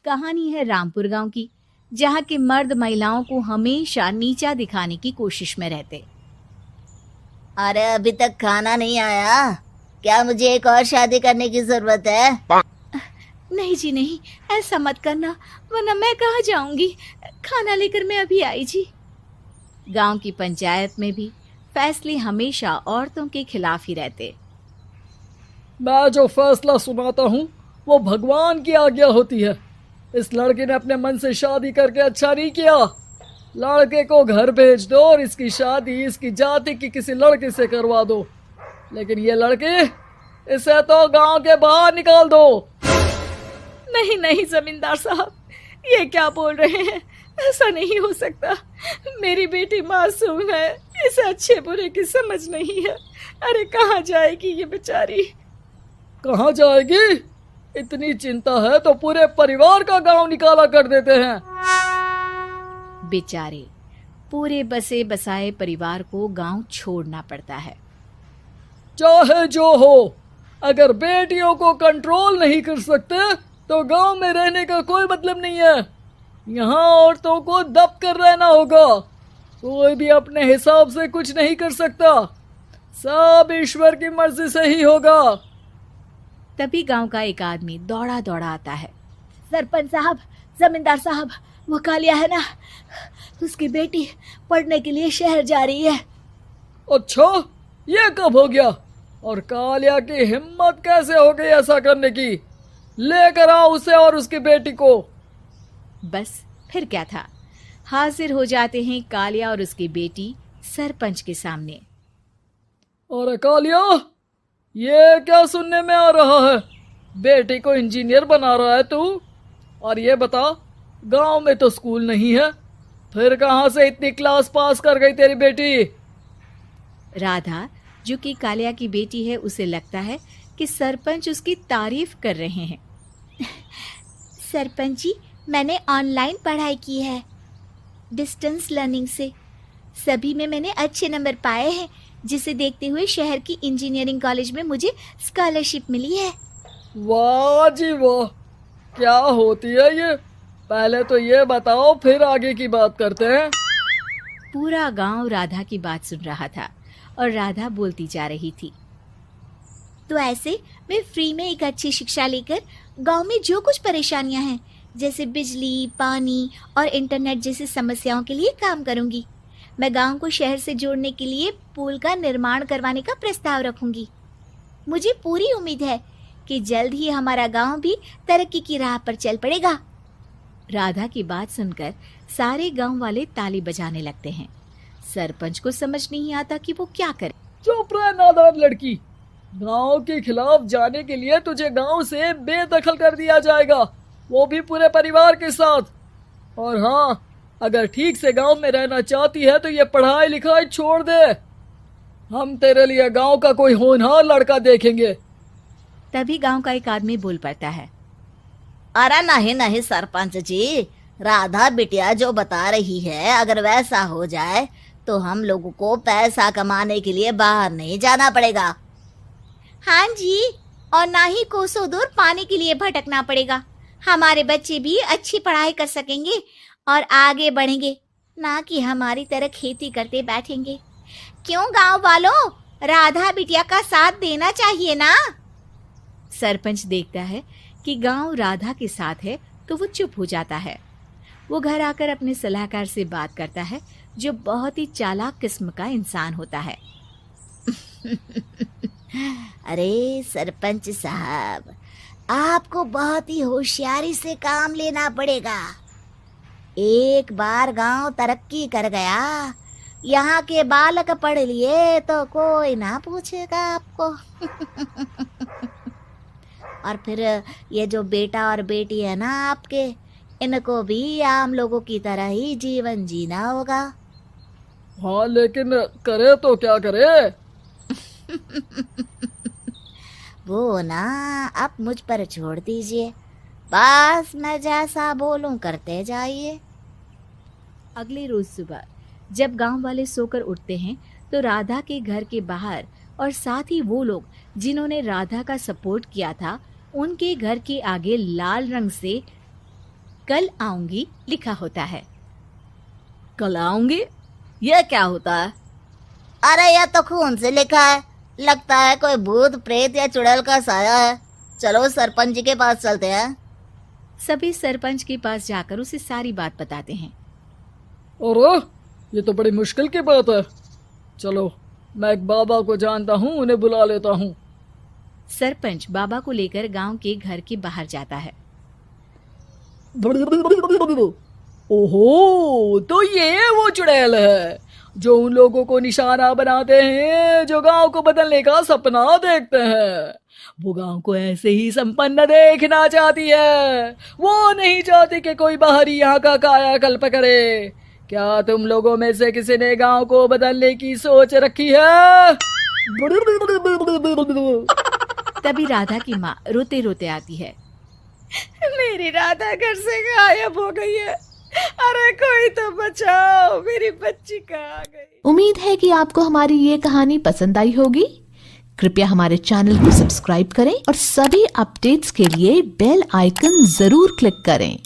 कहानी है रामपुर गांव की, जहां के मर्द महिलाओं को हमेशा नीचा दिखाने की कोशिश में रहते। अरे अभी तक खाना नहीं आया क्या? मुझे एक और शादी करने की जरूरत है। नहीं जी नहीं, ऐसा मत करना, वरना मैं कहाँ जाऊंगी। खाना लेकर मैं अभी आई जी। गांव की पंचायत में भी फैसले हमेशा औरतों के खिलाफ ही रहते। मैं जो फैसला सुनाता हूँ वो भगवान की आज्ञा होती है। इस लड़के ने अपने मन से शादी करके अच्छा नहीं किया। लड़के को घर भेज दो और इसकी शादी इसकी जाति की किसी लड़के से करवा दो। लेकिन ये लड़की, इसे तो गांव के बाहर निकाल दो। नहीं नहीं जमींदार साहब, ये क्या बोल रहे हैं? ऐसा नहीं हो सकता। मेरी बेटी मासूम है, इसे अच्छे बुरे की समझ नहीं है। अरे कहाँ जाएगी ये बेचारी? कहाँ जाएगी? इतनी चिंता है तो पूरे परिवार का गांव निकाला कर देते हैं। बेचारे पूरे बसे बसाए परिवार को गांव छोड़ना पड़ता है। चाहे जो हो, अगर बेटियों को कंट्रोल नहीं कर सकते तो गांव में रहने का कोई मतलब नहीं है। यहाँ औरतों को दब कर रहना होगा। कोई भी अपने हिसाब से कुछ नहीं कर सकता, सब ईश्वर की मर्जी से ही होगा। तभी गांव का एक आदमी दौड़ा दौड़ा आता है। सरपंच साहब, जमींदार साहब, वो कालिया है ना, उसकी बेटी पढ़ने के लिए शहर जा रही है। अच्छा, ये कब हो गया? और कालिया की हिम्मत कैसे हो गई ऐसा करने की? लेकर आओ उसे और उसकी बेटी को। बस फिर क्या था, हाजिर हो जाते हैं कालिया और उसकी बेटी सरपंच के सामने। अरे कालिया, ये क्या सुनने में आ रहा है? बेटी को इंजीनियर बना रहा है तू? और ये बता, गांव में तो स्कूल नहीं है, फिर कहां से इतनी क्लास पास कर गई तेरी बेटी? राधा, जो कि कालिया की बेटी है, उसे लगता है कि सरपंच उसकी तारीफ कर रहे हैं। सरपंच जी, मैंने ऑनलाइन पढ़ाई की है, डिस्टेंस लर्निंग से। सभी में मैंने अच्छे नंबर पाए हैं, जिसे देखते हुए शहर की इंजीनियरिंग कॉलेज में मुझे स्कॉलरशिप मिली है। वाह जी वाह, क्या होती है ये? पहले तो ये बताओ, फिर आगे की बात करते हैं। पूरा गांव राधा की बात सुन रहा था और राधा बोलती जा रही थी। तो ऐसे मैं फ्री में एक अच्छी शिक्षा लेकर गांव में जो कुछ परेशानियां हैं, जैसे बिजली, पानी और इंटरनेट जैसी समस्याओं के लिए काम करूंगी। मैं गांव को शहर से जोड़ने के लिए पुल का निर्माण करवाने का प्रस्ताव रखूंगी। मुझे पूरी उम्मीद है कि जल्द ही हमारा गांव भी तरक्की की राह पर चल पड़ेगा। राधा की बात सुनकर सारे गांव वाले ताली बजाने लगते हैं। सरपंच को समझ नहीं आता कि वो क्या करे। चुप रह नादान लड़की, गांव के खिलाफ जाने के लिए तुझे गांव से बेदखल कर दिया जाएगा, वो भी पूरे परिवार के साथ। और हाँ, अगर ठीक से गांव में रहना चाहती है तो ये पढ़ाई लिखाई छोड़ दे। हम तेरे लिए गांव का कोई होनहार लड़का देखेंगे। तभी गांव का एक आदमी बोल पड़ता है। अरे नहीं नहीं सरपंच जी, राधा बिटिया जो बता रही है, अगर वैसा हो जाए तो हम लोगों को पैसा कमाने के लिए बाहर नहीं जाना पड़ेगा। हाँ जी, और ना ही कोसों दूर पानी के लिए भटकना पड़ेगा। हमारे बच्चे भी अच्छी पढ़ाई कर सकेंगे और आगे बढ़ेंगे, ना कि हमारी तरह खेती करते बैठेंगे। क्यों गांव वालों, राधा बिटिया का साथ देना चाहिए ना। सरपंच देखता है कि गांव राधा के साथ है तो वो चुप हो जाता है। वो घर आकर अपने सलाहकार से बात करता है, जो बहुत ही चालाक किस्म का इंसान होता है। अरे सरपंच साहब, आपको बहुत ही होशियारी से काम लेना पड़ेगा। एक बार गांव तरक्की कर गया, यहाँ के बालक पढ़ लिए तो कोई ना पूछेगा आपको। और फिर ये जो बेटा और बेटी है ना आपके, इनको भी आम लोगों की तरह ही जीवन जीना होगा। हाँ, लेकिन करे तो क्या करे? वो ना आप मुझ पर छोड़ दीजिए, बस मैं जैसा बोलूं करते जाइए। अगले रोज सुबह जब गांव वाले सोकर उठते हैं तो राधा के घर के बाहर और साथ ही वो लोग जिन्होंने राधा का सपोर्ट किया था, उनके घर के आगे लाल रंग से कल आऊंगी लिखा होता है। कल आऊंगी, यह क्या होता है? अरे यह तो खून से लिखा है, लगता है कोई भूत प्रेत या चुड़ैल का साया है। चलो सरपंच जी के पास चलते हैं। सभी सरपंच के पास जाकर उसे सारी बात बताते हैं। अरे ये तो बड़ी मुश्किल की बात है। चलो मैं एक बाबा को जानता हूँ, उन्हें बुला लेता हूँ। सरपंच बाबा को लेकर गांव के घर के बाहर जाता है। ओहो, तो ये वो चुड़ैल है जो उन लोगों को निशाना बनाते हैं जो गांव को बदलने का सपना देखते हैं। वो गांव को ऐसे ही संपन्न देखना चाहती है, वो नहीं चाहती कि कोई बाहरी यहाँ का कायाकल्प करे। क्या तुम लोगों में से किसी ने गांव को बदलने की सोच रखी है? तभी राधा की माँ रोते रोते आती है। मेरी राधा घर से गायब हो गई है। अरे कोई तो बचाओ, मेरी बच्ची कहाँ गई? उम्मीद है कि आपको हमारी ये कहानी पसंद आई होगी। कृपया हमारे चैनल को सब्सक्राइब करें और सभी अपडेट्स के लिए बेल आइकन जरूर क्लिक करें।